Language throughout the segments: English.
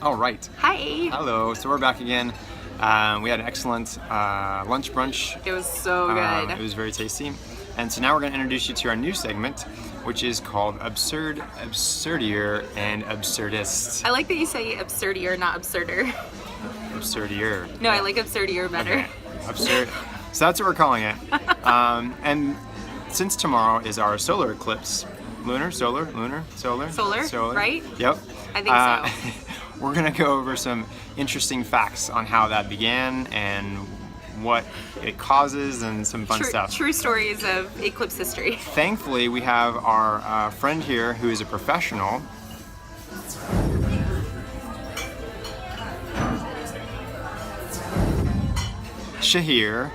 All right. Hi. Hello. So we're back again. We had an excellent lunch brunch. It was so good. It was very tasty. And so now we're going to introduce you to our new segment, which is called Absurdier, and Absurdest. I like that you say absurdier, not absurder. Absurdier. No, I like absurdier better. Okay. Absurd. So that's what we're calling it. And since tomorrow is our solar eclipse, solar, right? Yep. I think so. We're going to go over some interesting facts on how that began and what it causes and some fun stuff. True stories of eclipse history. Thankfully, we have our friend here who is a professional. Shaheer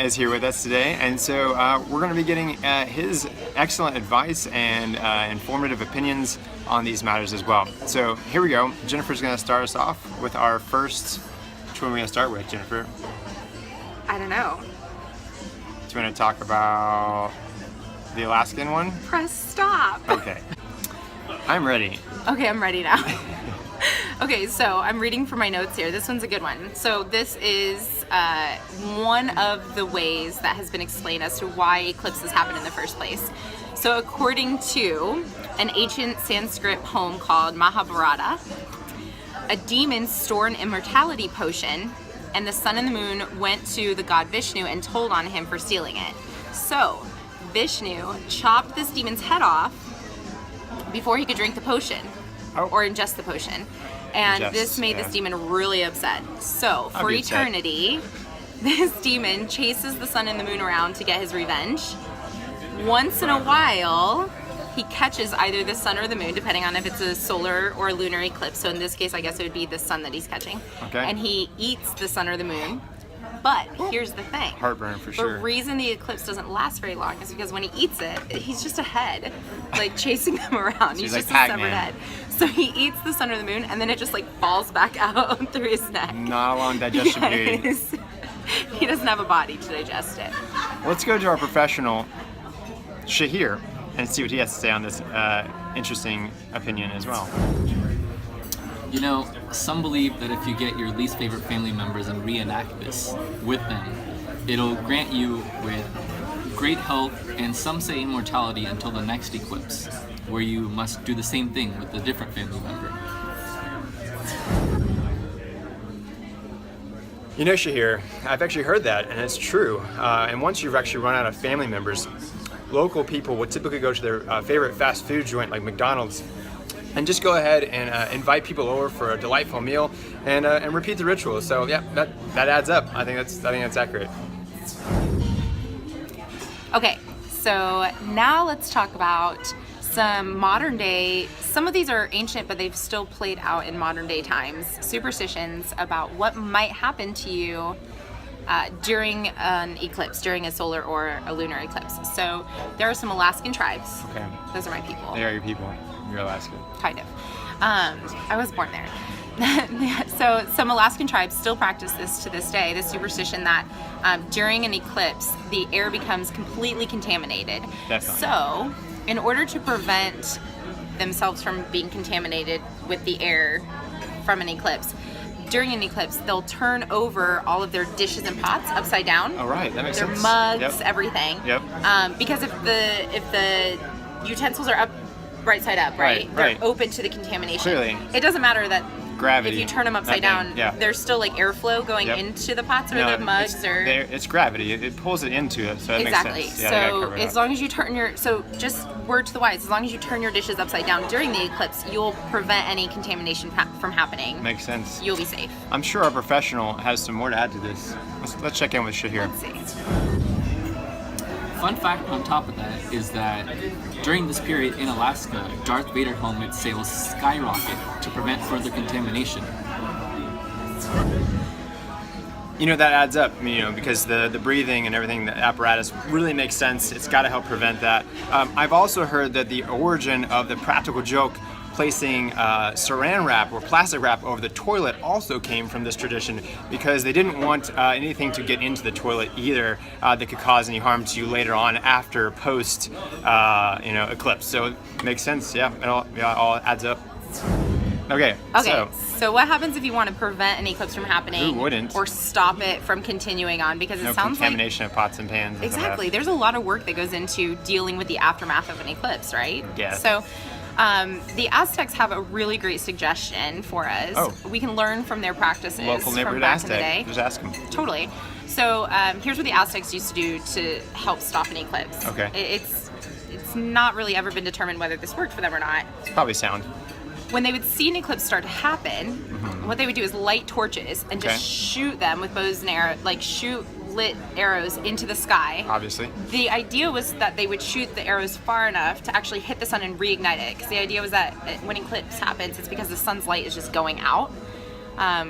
is here with us today, and so we're going to be getting his excellent advice and informative opinions on these matters as well. So here we go. Jennifer's going to start us off with our first. Which one are we going to start with, Jennifer? I don't know. Do you want to talk about the Alaskan one? Press stop. Okay. I'm ready. Okay, I'm ready now. Okay, so I'm reading from my notes here. This one's a good one. So this is one of the ways that has been explained as to why eclipses happen in the first place. So according to an ancient Sanskrit poem called Mahabharata, a demon stored an immortality potion, and the sun and the moon went to the god Vishnu and told on him for stealing it. So Vishnu chopped this demon's head off before he could drink the potion. Or ingest the potion. And this made this demon really upset. So, for eternity, this demon chases the sun and the moon around to get his revenge. Once in a while, he catches either the sun or the moon, depending on if it's a solar or a lunar eclipse. So in this case, I guess it would be the sun that he's catching. Okay. And he eats the sun or the moon. But here's the thing. Heartburn for sure. The reason the eclipse doesn't last very long is because when he eats it, he's just a head, like chasing them around. So he's like just a Pac-Man. severed head. So he eats the sun or the moon, and then it just like falls back out through his neck. Not a long digestion period. He doesn't have a body to digest it. Let's go to our professional, Shaheer, and see what he has to say on this interesting opinion as well. You know, some believe that if you get your least favorite family members and reenact this with them, it'll grant you with great health and some say immortality until the next eclipse, where you must do the same thing with a different family member. You know, Shaheer, I've actually heard that, and it's true. And once you've actually run out of family members, local people would typically go to their favorite fast food joint like McDonald's and just go ahead and invite people over for a delightful meal and repeat the ritual. So yeah, that adds up. I think that's accurate. Okay, so now let's talk about some modern day, some of these are ancient, but they've still played out in modern day times, superstitions about what might happen to you during an eclipse, during a solar or a lunar eclipse. So there are some Alaskan tribes. Okay. Those are my people. They are your people. You're Alaskan. Kind of. I was born there. So some Alaskan tribes still practice this to this day, the superstition that during an eclipse, the air becomes completely contaminated. Definitely. So in order to prevent themselves from being contaminated with the air from an eclipse, during an eclipse, they'll turn over all of their dishes and pots upside down. Oh, right. That makes their sense. Mugs, Yep. everything. Yep. Because if the utensils are up right side up, right? Right. They're open to the contamination. Clearly. It doesn't matter that Gravity. if you turn them upside That thing, down, yeah. there's still like airflow going Yep. into the pots or No, the mugs it's gravity. It pulls it into it, so that exactly. makes sense. Yeah, they gotta So cover it as up. long as you turn just word to the wise, as long as you turn your dishes upside down during the eclipse, you'll prevent any contamination from happening. Makes sense. You'll be safe. I'm sure our professional has some more to add to this. Let's check in with Shaheer. Let's see. Fun fact on top of that is that during this period in Alaska, Darth Vader helmet sales skyrocket to prevent further contamination. You know, that adds up, you know, because the breathing and everything, the apparatus really makes sense. It's got to help prevent that. I've also heard that the origin of the practical joke placing saran wrap or plastic wrap over the toilet also came from this tradition, because they didn't want anything to get into the toilet either that could cause any harm to you later on after post eclipse. So it makes sense. Yeah, it all adds up. Okay. Okay, so what happens if you want to prevent an eclipse from happening? Who wouldn't? Or stop it from continuing on? Because it No sounds like contamination of pots and pans. and stuff like exactly. that. There's a lot of work that goes into dealing with the aftermath of an eclipse, right? Yeah. So the Aztecs have a really great suggestion for us. Oh. We can learn from their practices Local from neighborhood back in the Aztec. day. Just ask them. Totally. So here's what the Aztecs used to do to help stop an eclipse. Okay. It's not really ever been determined whether this worked for them or not. It's probably sound. When they would see an eclipse start to happen, what they would do is light torches and just Okay. shoot them with bows and arrows, like shoot lit arrows into the sky. Obviously. The idea was that they would shoot the arrows far enough to actually hit the sun and reignite it. Because the idea was that when eclipse happens, it's because the sun's light is just going out.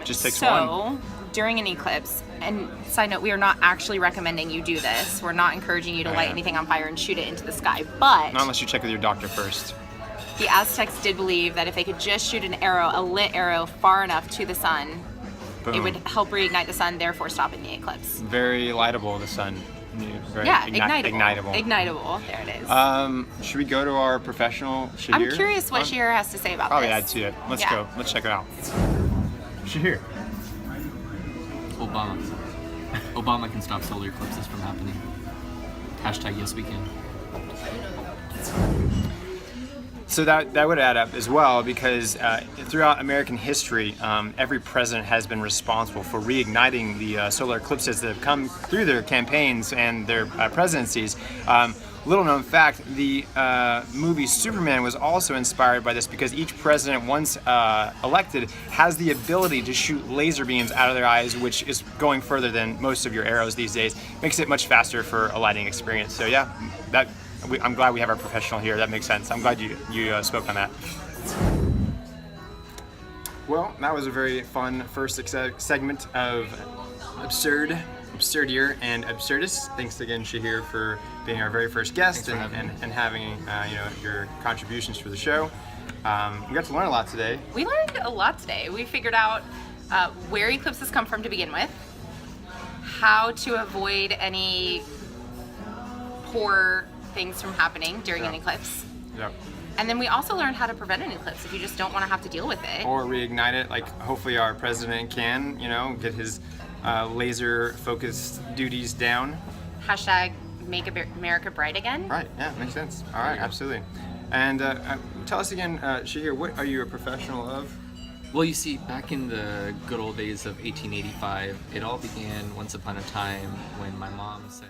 Just takes so, during an eclipse, and side note, we are not actually recommending you do this. We're not encouraging you to light yeah. anything on fire and shoot it into the sky. But Not unless you check with your doctor first. the Aztecs did believe that if they could just shoot an arrow, a lit arrow, far enough to the sun, it Boom. would help reignite the sun, therefore stopping the eclipse. Very lightable, the sun. Very Ignitable. Ignitable. There it is. Should we go to our professional Shaheer? I'm curious what Shaheer has to say about Probably this. add to it. Let's Yeah. go. Let's check it out. Shaheer. Obama can stop solar eclipses from happening. Hashtag yes we can. So that would add up as well, because throughout American history, every president has been responsible for reigniting the solar eclipses that have come through their campaigns and their presidencies. Little known fact, the movie Superman was also inspired by this, because each president once elected has the ability to shoot laser beams out of their eyes, which is going further than most of your arrows these days. Makes it much faster for a lighting experience. So yeah, I'm glad we have our professional here. That makes sense. I'm glad you spoke on that. Well, that was a very fun first segment of Absurdier, and Absurdest. Thanks again, Shaheer, for being our very first guest and having your contributions for the show. We got to learn a lot today. We learned a lot today. We figured out where eclipses come from to begin with, how to avoid any poor things from happening during an eclipse. Yep. And then we also learned how to prevent an eclipse if you just don't want to have to deal with it. Or reignite it, like hopefully our president can, get his laser focused duties down. Hashtag make America bright again. Right, yeah, makes sense. All right, absolutely. And tell us again, Shaheer, what are you a professional of? Well, you see, back in the good old days of 1885, it all began once upon a time when my mom said